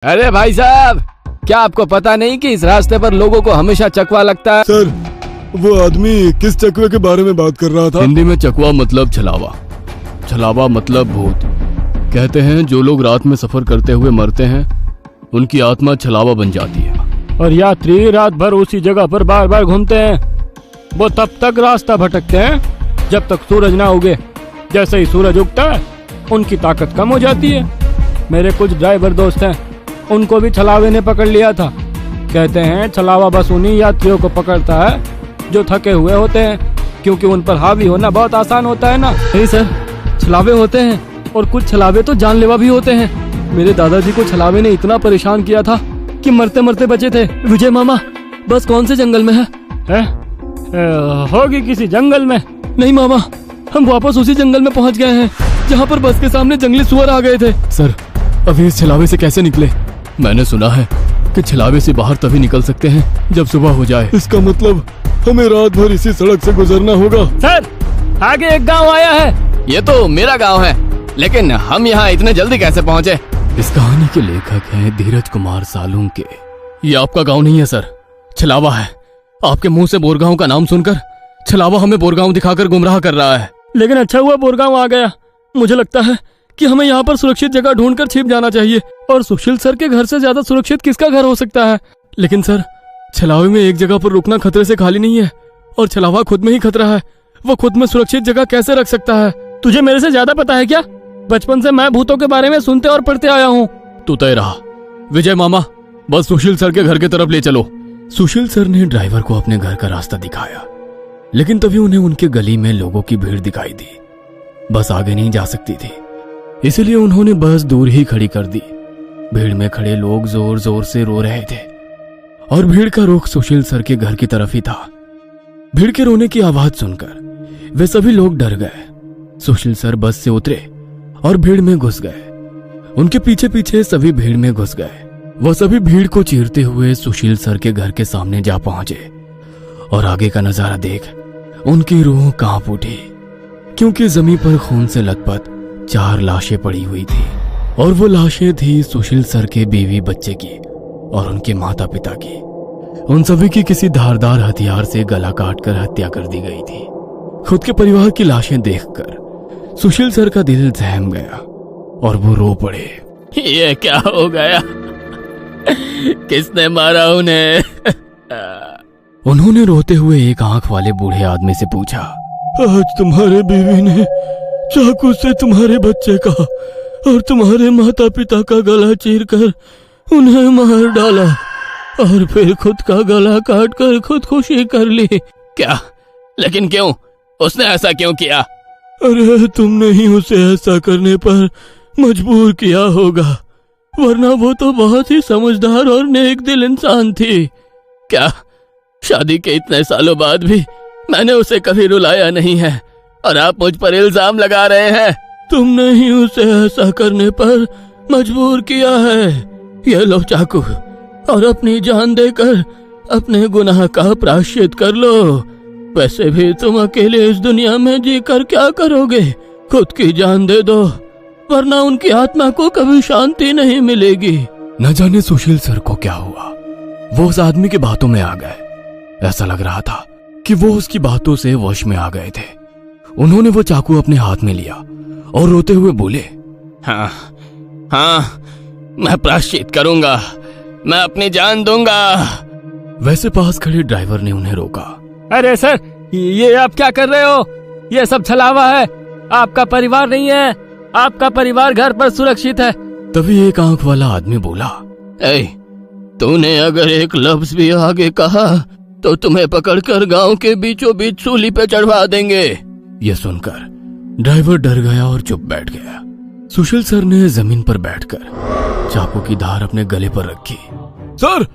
अरे भाई साहब, क्या आपको पता नहीं कि इस रास्ते पर लोगों को हमेशा चकवा लगता है? सर, वो आदमी किस चकवे के बारे में बात कर रहा था? हिंदी में चकवा मतलब छलावा, छलावा मतलब भूत। कहते हैं जो लोग रात में सफर करते हुए मरते हैं उनकी आत्मा छलावा बन जाती है और यात्री रात भर उसी जगह पर बार बार घूमते हैं। वो तब तक रास्ता भटकते हैं जब तक सूरज ना उगे। जैसे ही सूरज उगता है उनकी ताकत कम हो जाती है। मेरे कुछ ड्राइवर दोस्त हैं, उनको भी छलावे ने पकड़ लिया था। कहते हैं छलावा बस उन्हीं यात्रियों को पकड़ता है जो थके हुए होते हैं, क्योंकि उन पर हावी होना बहुत आसान होता है ना। नहीं सर, छलावे होते हैं और कुछ छलावे तो जानलेवा भी होते हैं। मेरे दादाजी को छलावे ने इतना परेशान किया था कि मरते मरते बचे थे। विजय मामा, बस कौन से जंगल में है? होगी किसी जंगल में। नहीं मामा, हम वापस उसी जंगल में पहुंच गए हैं जहाँ पर बस के सामने जंगली सुअर आ गए थे। सर, अभी इस छलावे से कैसे निकले? मैंने सुना है कि छलावे से बाहर तभी निकल सकते हैं जब सुबह हो जाए। इसका मतलब हमें रात भर इसी सड़क से गुजरना होगा। सर, आगे एक गांव आया है। ये तो मेरा गांव है, लेकिन हम यहाँ इतने जल्दी कैसे पहुँचे? इस कहानी के लेखक हैं धीरज कुमार सालुंके। ये आपका गांव नहीं है सर, छलावा है। आपके मुंह से बोरगांव का नाम सुनकर छलावा हमें बोरगांव दिखाकर गुमराह कर रहा है। लेकिन अच्छा हुआ बोरगांव आ गया। मुझे लगता है कि हमें यहाँ पर सुरक्षित जगह ढूंढकर छिप जाना चाहिए। और सुशील सर के घर से ज्यादा सुरक्षित किसका घर हो सकता है? लेकिन सर, छलावे में एक जगह पर रुकना खतरे से खाली नहीं है, और छलावा खुद में ही खतरा है। वो खुद में सुरक्षित जगह कैसे रख सकता है? तुझे मेरे से ज्यादा पता है क्या? बचपन से मैं भूतों के बारे में सुनते और पढ़ते आया हूँ। तू तय रहा। विजय मामा, बस सुशील सर के घर की तरफ ले चलो। सुशील सर ने ड्राइवर को अपने घर का रास्ता दिखाया, लेकिन तभी उन्हें उनके गली में लोगों की भीड़ दिखाई दी। बस आगे नहीं जा सकती थी, इसलिए उन्होंने बस दूर ही खड़ी कर दी। भीड़ में खड़े लोग जोर जोर से रो रहे थे और भीड़ का रुख सुशील सर के घर की तरफ ही था। भीड़ के रोने की आवाज सुनकर वे सभी लोग डर गए। सुशील सर बस से उतरे और भीड़ में घुस गए। उनके पीछे पीछे सभी भीड़ में घुस गए। वह सभी भीड़ को चीरते हुए सुशील सर के घर के सामने जा पहुंचे और आगे का नजारा देख उनकी रूह कांप उठी, क्योंकि जमीन पर खून से लथपथ 4 लाशें पड़ी हुई थी। और वो लाशें थी सुशील सर के बीवी बच्चे की और उनके माता पिता की। उन सभी की किसी धारदार हथियार से गला काटकर हत्या कर दी गई थी। खुद के परिवार की लाशें देखकर सुशील सर का दिल सहम गया और वो रो पड़े। ये क्या हो गया? किसने मारा उन्हें? उन्होंने रोते हुए एक आंख वाले बूढ़े आदमी से पूछा। आज तुम्हारे बीवी ने चाकू से तुम्हारे बच्चे का और तुम्हारे माता पिता का गला चीरकर उन्हें मार डाला और फिर खुद का गला काटकर खुदकुशी कर ली। क्या? लेकिन क्यों? उसने ऐसा क्यों किया? अरे, तुमने ही उसे ऐसा करने पर मजबूर किया होगा, वरना वो तो बहुत ही समझदार और नेक दिल इंसान थी। क्या? शादी के इतने सालों बाद भी मैंने उसे कभी रुलाया नहीं है और आप मुझ पर इल्जाम लगा रहे हैं? तुमने ही उसे ऐसा करने पर मजबूर किया है। ये लो चाकू और अपनी जान देकर अपने गुनाह का प्रायश्चित कर लो। वैसे भी तुम अकेले इस दुनिया में जीकर क्या करोगे? खुद की जान दे दो, वरना उनकी आत्मा को कभी शांति नहीं मिलेगी। न जाने सुशील सर को क्या हुआ, वो उस आदमी की बातों में आ गए। ऐसा लग रहा था कि वो उसकी बातों से वश में आ गए थे। उन्होंने वो चाकू अपने हाथ में लिया और रोते हुए बोले, हाँ, मैं प्रायश्चित करूंगा, मैं अपनी जान दूंगा। वैसे पास खड़े ड्राइवर ने उन्हें रोका। अरे सर, ये आप क्या कर रहे हो? ये सब छलावा है, आपका परिवार नहीं है। आपका परिवार घर पर सुरक्षित है। तभी एक आंख वाला आदमी बोला, तूने अगर एक लफ्ज भी आगे कहा तो तुम्हें पकड़कर गांव के बीचों बीच सूली पे चढ़वा देंगे। यह सुनकर ड्राइवर डर गया और चुप बैठ गया। सुशील सर ने जमीन पर बैठकर चाकू की धार अपने गले पर रखी। सर,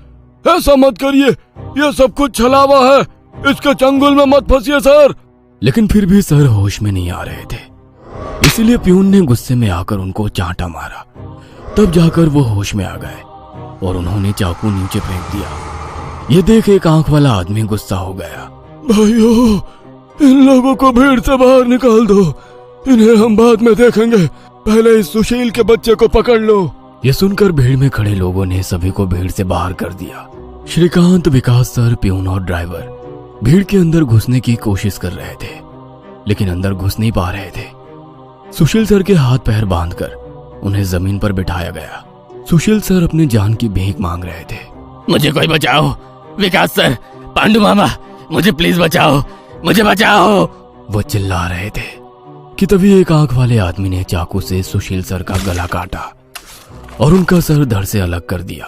ऐसा मत करिए, यह सब कुछ छलावा है, इसके चंगुल में मत फंसिए सर। लेकिन फिर भी सर होश में नहीं आ रहे थे, इसलिए प्यून ने गुस्से में आकर उनको चांटा मारा। तब जाकर वो होश में आ गए और उन्होंने चाकू नीचे फेंक दिया। ये देख एक आंख वाला आदमी गुस्सा हो गया। भाइयों, इन लोगों को भीड़ से बाहर निकाल दो, इन्हें हम बाद में देखेंगे, पहले इस सुशील के बच्चे को पकड़ लो। यह सुनकर भीड़ में खड़े लोगों ने सभी को भीड़ से बाहर कर दिया। श्रीकांत, विकास सर, प्यून और ड्राइवर भीड़ के अंदर घुसने की कोशिश कर रहे थे, लेकिन अंदर घुस नहीं पा रहे थे। सुशील सर के हाथ पैर बांधकर उन्हें जमीन पर बिठाया गया। सुशील सर अपनी जान की भीख मांग रहे थे। मुझे कोई बचाओ, विकास सर, पांडु मामा, मुझे प्लीज बचाओ, मुझे बचाओ, वो चिल्ला रहे थे कि तभी एक आंख वाले आदमी ने चाकू से सुशील सर का गला काटा और उनका सर धड़ से अलग कर दिया।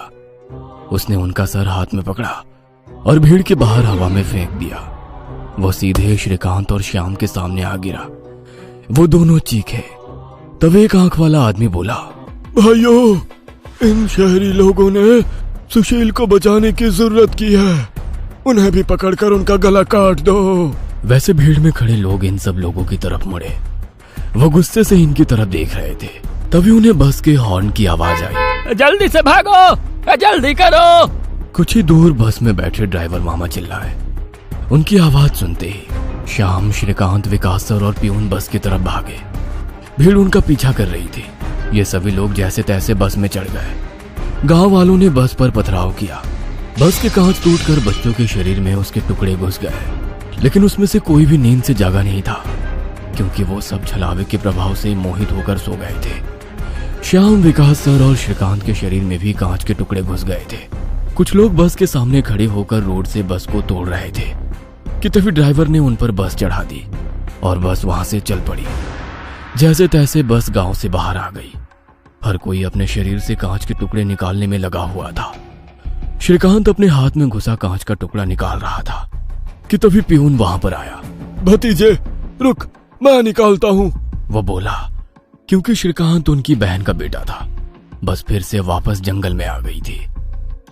उसने उनका सर हाथ में पकड़ा और भीड़ के बाहर हवा में फेंक दिया। वो सीधे श्रीकांत और श्याम के सामने आ गिरा। वो दोनों चीखे। तब एक आंख वाला आदमी बोला, भाइयों, इन शहरी लोगों ने सुशील को बचाने की जरूरत की है, उन्हें भी पकड़कर उनका गला काट दो। वैसे भीड़ में खड़े लोग इन सब लोगों की तरफ मुड़े। वो गुस्से से इनकी तरफ देख रहे थे। तभी उन्हें बस के हॉर्न की आवाज आई। जल्दी से भागो, जल्दी करो। कुछ ही दूर बस में बैठे ड्राइवर मामा चिल्लाए। उनकी आवाज सुनते ही श्याम, श्रीकांत, विकास सर और प्यून बस की तरफ भागे। भीड़ उनका पीछा कर रही थी। ये सभी लोग जैसे तैसे बस में चढ़ गए। गांव वालों ने बस पर पथराव किया। बस के कांच टूटकर बच्चों के शरीर में उसके टुकड़े घुस गए, लेकिन उसमें से कोई भी नींद से जागा नहीं था, क्योंकि वो सब छलावे के प्रभाव से मोहित होकर सो गए थे। श्याम, विकास सर और श्रीकांत के शरीर में भी कांच के टुकड़े घुस गए थे। कुछ लोग बस के सामने खड़े होकर रोड से बस को तोड़ रहे थे कि तभी ड्राइवर ने उन पर बस चढ़ा दी और बस वहां से चल पड़ी। जैसे तैसे बस गांव से बाहर आ गई। हर कोई अपने शरीर से कांच के टुकड़े निकालने में लगा हुआ था। श्रीकांत अपने हाथ में घुसा कांच का टुकड़ा निकाल रहा था कि तभी प्यून वहां पर आया। भतीजे, रुक, मैं निकालता हूँ, वो बोला, क्योंकि श्रीकांत उनकी बहन का बेटा था। बस फिर से वापस जंगल में आ गई थी।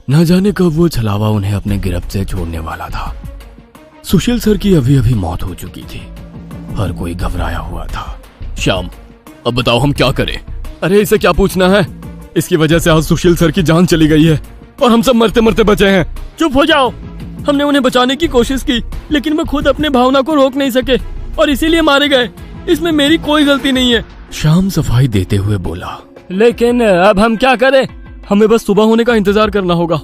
न जाने कब वो छलावा उन्हें अपने गिरफ्त से छोड़ने वाला था। सुशील सर की अभी अभी मौत हो चुकी थी। हर कोई घबराया हुआ था। श्याम, अब बताओ हम क्या करें? अरे इसे क्या पूछना है? इसकी वजह से आज सुशील सर की जान चली गई है और हम सब मरते मरते बचे हैं। चुप हो जाओ। हमने उन्हें बचाने की कोशिश की, लेकिन वो खुद अपने भावना को रोक नहीं सके और इसीलिए मारे गए। इसमें मेरी कोई गलती नहीं है। श्याम सफाई देते हुए बोला, लेकिन अब हम क्या करें? हमें बस सुबह होने का इंतजार करना होगा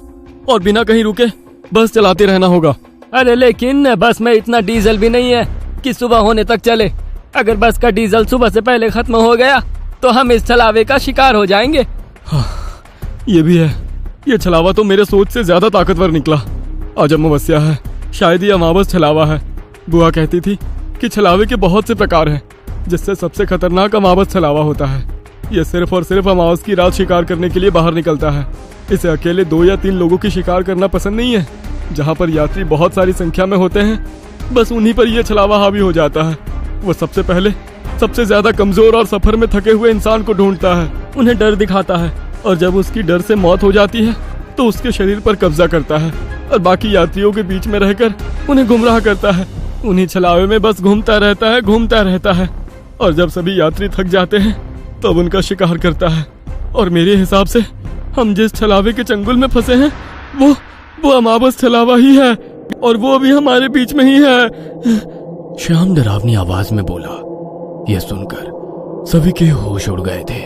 और बिना कहीं रुके बस चलाते रहना होगा। अरे लेकिन बस में इतना डीजल भी नहीं है कि सुबह होने तक चले। अगर बस का डीजल सुबह से पहले खत्म हो गया तो हम इस छलावे का शिकार हो जाएंगे। हाँ, ये भी है। ये छलावा तो मेरे सोच से ज्यादा ताकतवर निकला। आज अमावस्या है, शायद ये अमावस छलावा है। बुआ कहती थी कि छलावे के बहुत से प्रकार हैं, जिससे सबसे खतरनाक अमावस छलावा होता है। ये सिर्फ और सिर्फ अमावस की रात शिकार करने के लिए बाहर निकलता है। इसे अकेले 2 या 3 लोगों की शिकार करना पसंद नहीं है। जहाँ पर यात्री बहुत सारी संख्या में होते हैं, बस उन्हीं पर यह छलावा हावी हो जाता है। वो सबसे पहले सबसे ज्यादा कमजोर और सफर में थके हुए इंसान को ढूंढता है, उन्हें डर दिखाता है, और जब उसकी डर से मौत हो जाती है तो उसके शरीर पर कब्जा करता है और बाकी यात्रियों के बीच में रहकर उन्हें गुमराह करता है। उन्हीं छलावे में बस घूमता रहता है और जब सभी यात्री थक जाते हैं तब उनका शिकार करता है। और मेरे हिसाब से हम जिस छलावे के चंगुल में फंसे हैं वो अमावस छलावा ही है, और वो भी हमारे बीच में ही है। श्याम डरावनी आवाज में बोला। यह सुनकर सभी के होश उड़ गए थे।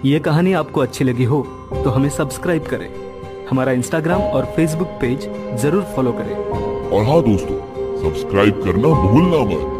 ये कहानी आपको अच्छी लगी हो तो हमें सब्सक्राइब करें, हमारा इंस्टाग्राम और फेसबुक पेज जरूर फॉलो करें। और हाँ दोस्तों, सब्सक्राइब करना भूलना मत।